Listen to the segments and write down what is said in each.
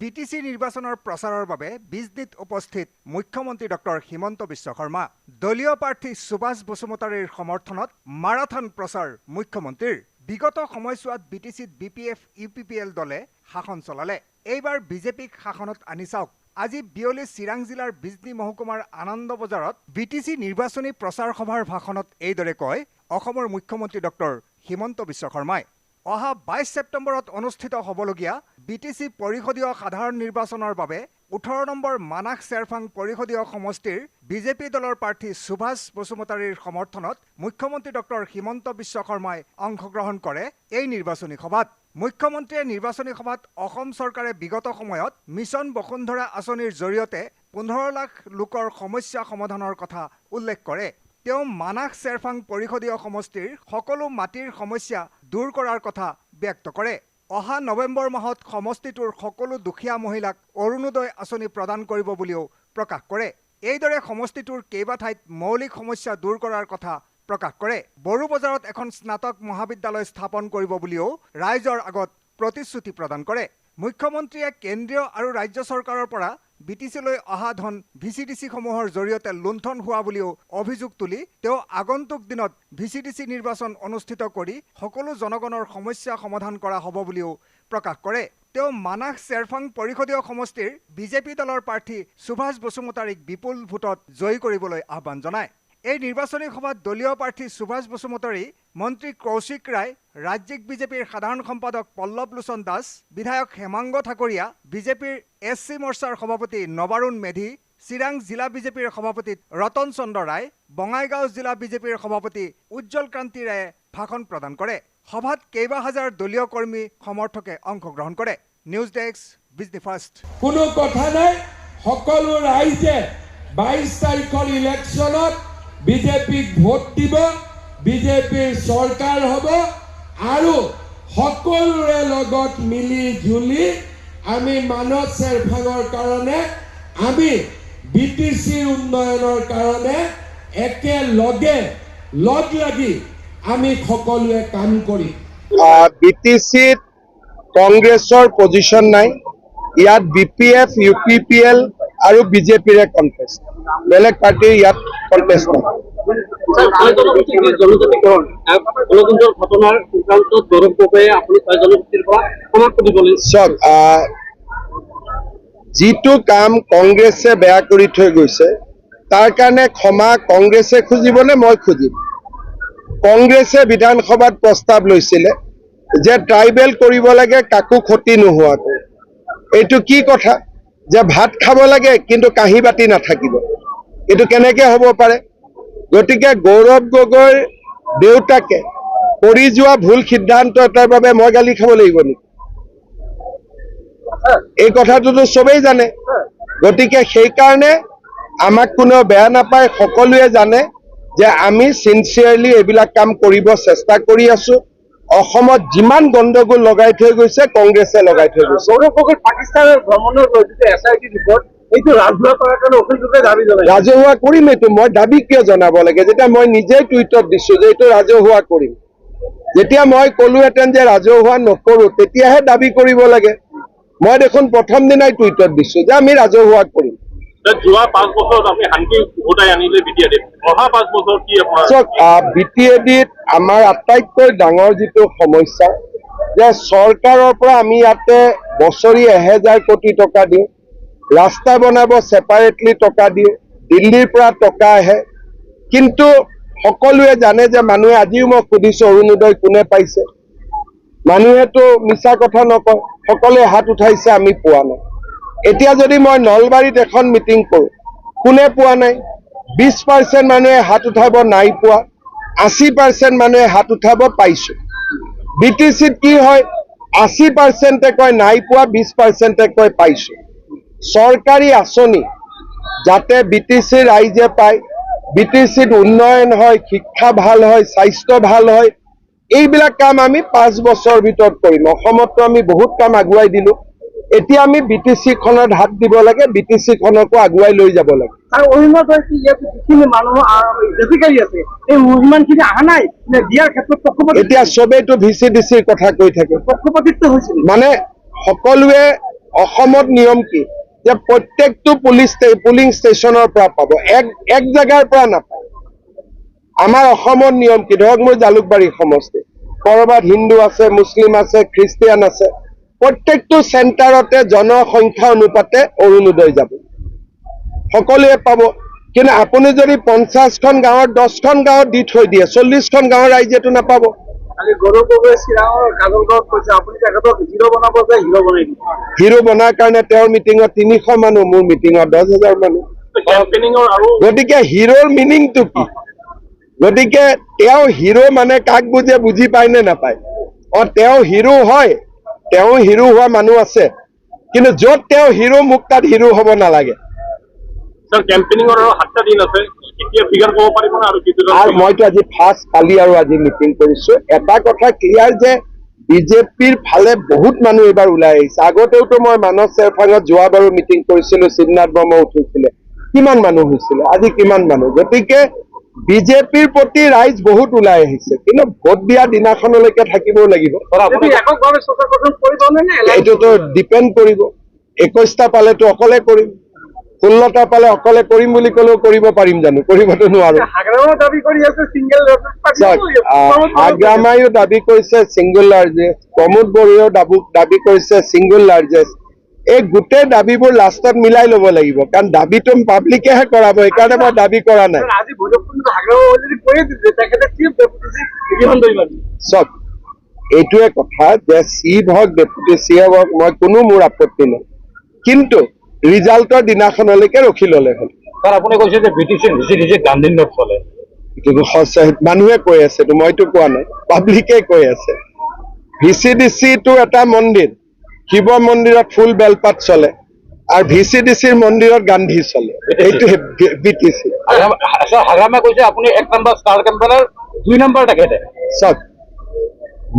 BTC নিৰ্বাচনৰ প্ৰচাৰৰ বাবে বিজনীত উপস্থিত মুখ্যমন্ত্ৰী ডক্টৰ হিমন্ত বিশ্ব শৰ্মা। দলীয় প্ৰাৰ্থী সুভাষ বসুমতাৰীৰ সমৰ্থনত মাৰাথন প্ৰচাৰ মুখ্যমন্ত্ৰীৰ। বিগত সময়ছোৱাত বিটিসিত বিপিএফ ইউপিপিএল দলে শাসন চলালে। এইবাৰ বিজেপিক শাসনত আনি চাওক। আজি বিয়লি চিৰাং জিলাৰ বিজনী মহকুমাৰ আনন্দ বজাৰত বিটিসি নিৰ্বাচনী প্ৰচাৰ সভাৰ ভাষণত এইদৰে কয় অসমৰ মুখ্যমন্ত্ৰী ডক্টৰ হিমন্ত বিশ্ব শৰ্মাই। অহা 22 ছেপ্টেম্বৰত অনুষ্ঠিত হ'বলগীয়া বিটিসি পৰিষদীয় সাধাৰণ নিৰ্বাচনৰ বাবে 18 নম্বৰ মানাহ চেৰফাং পৰিষদীয় সমষ্টিৰ বিজেপি দলৰ প্ৰাৰ্থী সুভাষ বসুমতাৰীৰ সমৰ্থনত মুখ্যমন্ত্ৰী ডক্টৰ হিমন্ত বিশ্ব শৰ্মাই অংশগ্ৰহণ কৰে এই নিৰ্বাচনী সভাত। মুখ্যমন্ত্ৰীয়ে নিৰ্বাচনী সভাত অসম চৰকাৰে বিগত সময়ত মিছন বসুন্ধৰা আঁচনিৰ জৰিয়তে 15 লাখ লোকৰ সমস্যা সমাধানৰ কথা উল্লেখ কৰে। তেওঁ মানাহ চেৰফাং পৰিষদীয় সমষ্টিৰ সকলো মাটিৰ সমস্যা দূৰ কৰাৰ কথা ব্যক্ত কৰে। অহা নৱেম্বৰ মাহত সমষ্টিটোৰ সকলো দুখীয়া মহিলাক অৰুণোদয় আঁচনি প্ৰদান কৰিব বুলিও প্ৰকাশ কৰে। এইদৰে সমষ্টিটোৰ কেইবা ঠাইত মৌলিক সমস্যা দূৰ কৰাৰ কথা প্ৰকাশ কৰে। বড়ো বজাৰত এখন স্নাতক মহাবিদ্যালয় স্থাপন কৰিব বুলিও ৰাইজৰ আগত প্ৰতিশ্ৰুতি প্ৰদান কৰে। মুখ্যমন্ত্ৰীয়ে কেন্দ্ৰীয় আৰু ৰাজ্য চৰকাৰৰ পৰা বিটিচিলৈ অহা ধন ভিচিডিচিসমূহৰ জৰিয়তে লুণ্ঠন হোৱা বুলিও অভিযোগ তুলি তেওঁ আগন্তুক দিনত ভিচিডিচি নিৰ্বাচন অনুষ্ঠিত কৰি সকলো জনগণৰ সমস্যা সমাধান কৰা হ'ব বুলিও প্ৰকাশ কৰে। তেওঁ মানাহ চেৰফাং পৰিষদীয় সমষ্টিৰ বিজেপি দলৰ প্ৰাৰ্থী সুভাষ বসুমতাৰীক বিপুল ভোটত জয়ী কৰিবলৈ আহ্বান জনায়। এই নিৰ্বাচনী সভাত দলীয় প্ৰাৰ্থী সুভাষ বসুমতাৰী, মন্ত্ৰী কৌশিক ৰায়, ৰাজ্যিক বিজেপিৰ সাধাৰণ সম্পাদক পল্লৱ লোচন দাস, বিধায়ক হেমাংগ ঠাকুৰীয়া, বিজেপিৰ এছচি মৰ্চাৰ সভাপতি নবাৰুণ মেধি, চিৰাং জিলা বিজেপিৰ সভাপতি ৰতন চন্দ্ৰ ৰায়, বঙাইগাঁও জিলা বিজেপিৰ সভাপতি উজ্জ্বল ক্ৰান্তি ৰায়ে ভাষণ প্ৰদান কৰে। সভাত কেইবা হাজাৰ দলীয় কৰ্মী সমৰ্থকে অংশগ্ৰহণ কৰে। News desk, Bijni first. কোনো কথা নাই, সকলো ৰাইজে 22 তাৰিখৰ ইলেকশ্যনত বিজেপিক ভোট দিব, বিজেপিৰ চৰকাৰ হ'ব আৰু সকলোৰে লগত মিলি জুলি আমি মানাহ চেৰফাঙৰ কাৰণে, আমি বিটিচিৰ উন্নয়নৰ কাৰণে একেলগে লগ লাগি আমি সকলোৱে কাম কৰিম। বিটিচিত কংগ্ৰেছৰ পজিশ্যন নাই। ইয়াত বিপিএফ, ইউপিপিএল আৰু বিজেপিৰে কণ্টেষ্ট, বেলেগ পাৰ্টিৰ ইয়াত কণ্টেষ্ট নাই। চাওক, যিটো কাম কংগ্ৰেছে বেয়া কৰি থৈ গৈছে তাৰ কাৰণে ক্ষমা কংগ্ৰেছে খুজিব নে মই খুজিম? কংগ্ৰেছে বিধানসভাত প্ৰস্তাৱ লৈছিলে যে ট্ৰাইবেল কৰিব লাগে কাকো ক্ষতি নোহোৱাকৈ। এইটো কি কথা যে ভাত খাব লাগে কিন্তু কাঁহী বাতি নাথাকিব? এইটো কেনেকে হ'ব পাৰে? গতিকে গৌৰৱ গগৈৰ দেউতাকে কৰি যোৱা ভুল সিদ্ধান্ত এটাৰ বাবে মই গালি খাব লাগিব নেকি? এই কথাটোতো চবেই জানে। গতিকে সেইকাৰণে আমাক কোনেও বেয়া নাপায়, সকলোৱে জানে যে আমি চিনচিয়াৰলি এইবিলাক কাম কৰিব চেষ্টা কৰি আছো। অসমত যিমান গণ্ডগোল লগাই থৈ গৈছে কংগ্ৰেছে লগাই থৈ গৈছে। গৌৰৱ গগৈ পাকিস্তানৰ ভ্ৰমণৰ SIT ৰিপৰ্ট এইটো ৰাজহুৱা কৰাৰ কাৰণে অভিযোগে দাবী জনাইছে। ৰাজহুৱা কৰিম এইটো। মই দাবী কিয় জনাব লাগে যেতিয়া মই নিজেই টুইটত দিছো যে এইটো ৰাজহুৱা কৰিম? যেতিয়া মই ক'লোহেঁতেন যে ৰাজহুৱা নকৰো তেতিয়াহে দাবী কৰিব লাগে। মই দেখোন প্ৰথম দিনাই টুইটত দিছো যে আমি ৰাজহুৱা কৰিম। যোৱা 5 বছৰত আমি শান্তি উভতাই আনিলে বিটিএডিত, অহা 5 বছৰ কি আপোনাৰ? চাওক, বিটিএডিত আমাৰ আটাইতকৈ ডাঙৰ যিটো সমস্যা যে চৰকাৰৰ পৰা আমি ইয়াতে বছৰি 1000 কোটি টকা দিওঁ, ৰাস্তা বনাব ছেপাৰেটলি টকা দিওঁ, দিল্লীৰ পৰা টকা আহে, কিন্তু সকলোৱে জানে যে মানুহে, আজিও মই সুধিছো অৰুণোদয় কোনে পাইছে, মানুহেতো মিছা কথা নকয়, সকলোৱে হাত উঠাইছে আমি পোৱা নাই। এতিয়া যদি মই নলবাৰীত এখন মিটিং কৰোঁ, কোনে পোৱা নাই? 20% মানুহে হাত উঠাব নাই পোৱা, 80% মানুহে হাত উঠাব পাইছো। বিটিচিত কি হয়? 80% কয় নাই পোৱা, 20% কয় পাইছো। চৰকাৰী আঁচনি যাতে বিটিচিৰ ৰাইজে পায়, বিটিচিত উন্নয়ন হয়, শিক্ষা ভাল হয়, স্বাস্থ্য ভাল হয়, এইবিলাক কাম আমি 5 বছৰ ভিতৰত কৰিম। অসমতো আমি বহুত কাম আগুৱাই দিলো, এতিয়া আমি বিটিচি খনত হাত দিব লাগে, বিটিচি খনকো আগুৱাই লৈ যাব লাগে। আৰু অৰুণোদয় কি ইয়াত যিখিনি মানুহ বেছিকাৰী আছে এই ইমানখিনি অহা নাই নে দিয়াৰ ক্ষেত্ৰত পক্ষপাতিত্ব? এতিয়া চবেইতো ভিচিডিচিৰ কথা কৈ থাকে, পক্ষপাতিত্ব হৈছিল মানে সকলোৱে অসমত নিয়ম কি যে প্ৰত্যেকটো পুলিং ষ্টেচনৰ পৰা পাব, এক জেগাৰ পৰা নাপায়। আমাৰ অসমত নিয়ম কি, ধৰক মোৰ জালুকবাৰী সমষ্টি, কৰবাত হিন্দু আছে, মুছলিম আছে, খ্ৰীষ্টিয়ান আছে, প্ৰত্যেকটো চেণ্টাৰতে জনসংখ্যা অনুপাতে অৰুণোদয় যাব, সকলোৱে পাব। কিন্তু আপুনি যদি 50খন গাঁৱৰ 10খন গাঁৱত দি থৈ দিয়ে, 40খন গাঁৱৰ ৰাইজেতো নাপাব। আজি গৌৰৱ গগৈ চিৰাঙৰ কাজলগাঁৱত কৈছে আপুনি তেখেতক হিৰো বনাব যে হিৰো বনাই দিব। হিৰো বনাৰ কাৰণে তেওঁৰ মিটিঙত 300 মানুহ, মোৰ মিটিঙত 10,000 মানুহ। গতিকে হিৰোৰ মিনিংটো কি? গতিকে তেওঁ হিৰো মানে কাক বুজে, বুজি পায় নে নাপায়? তেওঁ হিৰো হয়, তেওঁ হিৰো হোৱা মানুহ আছে, কিন্তু য'ত তেওঁ হিৰো, মোক তাত হিৰো হ'ব নালাগে। আৰু মইতো আজি ফাৰ্ষ্ট কালি আৰু আজি মিটিং কৰিছো, এটা কথা ক্লিয়াৰ যে বিজেপিৰ ফালে বহুত মানুহ এইবাৰ ওলাই আহিছে। আগতেওতো মই মানৱ চেৰফাঙত যোৱাবাৰো মিটিং কৰিছিলো, শিৱনাথ বৰ্মা উঠিছিলে, কিমান মানুহ হৈছিলে, আজি কিমান মানুহ। গতিকে বিজেপিৰ প্ৰতি ৰাইজ বহুত ওলাই আহিছে, কিন্তু ভোট দিয়া দিনাখনলৈকে থাকিবও লাগিব। এইটোতো ডিপেণ্ড কৰিব, 21টা পালেতো অকলে কৰিম, 16টা পালে অকলে কৰিম বুলি ক'লেও কৰিব পাৰিম জানো? কৰিবতো নোৱাৰো। হাগ্ৰামায়ো দাবী কৰিছে ছিংগল লাৰ্জেষ্ট, প্ৰমোদ বড়োৱেও দাবী কৰিছে ছিংগল লাৰ্জেষ্ট। এই গোটেই দাবীবোৰ লাষ্টত মিলাই ল'ব লাগিব, কাৰণ দাবীটো পাব্লিকেহে কৰাব, সেইকাৰণে মই দাবী কৰা নাই। চব এইটোৱে কথা যে চিফ হওক, ডেপুটি চিএফ হওক, মই কোনো মোৰ আপত্তি নাই, কিন্তু ৰিজাল্টৰ দিনাখনলৈকে ৰখি ল'লে হ'ল। আপুনি কৈছে যে ভিচিডিচি গান্ধী নোট চলে, মানুহে কৈ আছে, মইতো কোৱা নাই, পাব্লিকে কৈ আছে। ভিচিডিচিটো এটা মন্দিৰ, শিৱ মন্দিৰত ফুল বেলপাত চলে, আৰু ভিচিডিচিৰ মন্দিৰত গান্ধী চলে, এইটো বিটিচি। হাগ্ৰামে কৈছে আপুনি 1 নম্বৰ ষ্টাৰ কেম্পেইনাৰ, 2 নম্বৰ তেখেতে। চব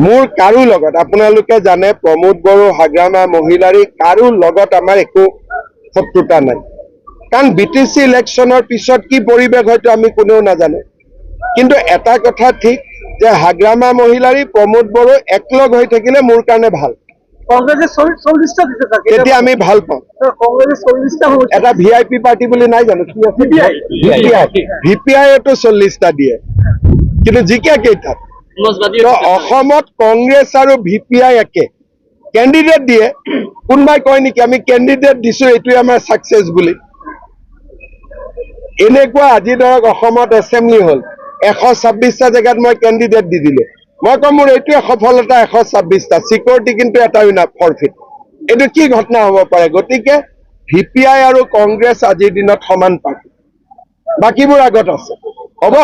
মোৰ কাৰো লগত, আপোনালোকে জানে প্ৰমোদ বড়ো, হাগ্ৰামা, মহিলাৰী, কাৰো লগত আমাৰ একো শত্ৰুতা নাই, কাৰণ বিটিচি ইলেকশ্যনৰ পিছত কি পৰিৱেশ হয়তো আমি কোনেও নাজানো। কিন্তু এটা কথা ঠিক যে হাগ্ৰামা, মহিলাৰী, প্ৰমোদ বড়ো একলগ হৈ থাকিলে মোৰ কাৰণে ভাল, তেতিয়া আমি ভাল পাওঁ। এটা VIP পাৰ্টি বুলি নাই জানো, কি আছে VPI-টো 40টা দিয়ে, কিন্তু জিকে কেইটাত? অসমত কংগ্ৰেছ আৰু VPI একে কেণ্ডিডেট দিয়ে, কোনোবাই কয় নেকি আমি কেণ্ডিডেট দিছো এইটোৱে আমাৰ ছাকচেছ বুলি? এনেকুৱা আজি ধৰক অসমত এছেম্বলি হ'ল, 126টা জেগাত মই কেণ্ডিডেট দি দিলো, মই কম মোৰ এইটোৱে সফলতা, 126টা, চিকিউৰিটি কিন্তু এটাও না ফৰফিট। এইটো কি ঘটনা হ'ব পাৰে? গতিকে VPI আৰু কংগ্ৰেছ আজিৰ দিনত সমান পাৰ্টি, বাকীবোৰ আগত আছে, হ'ব।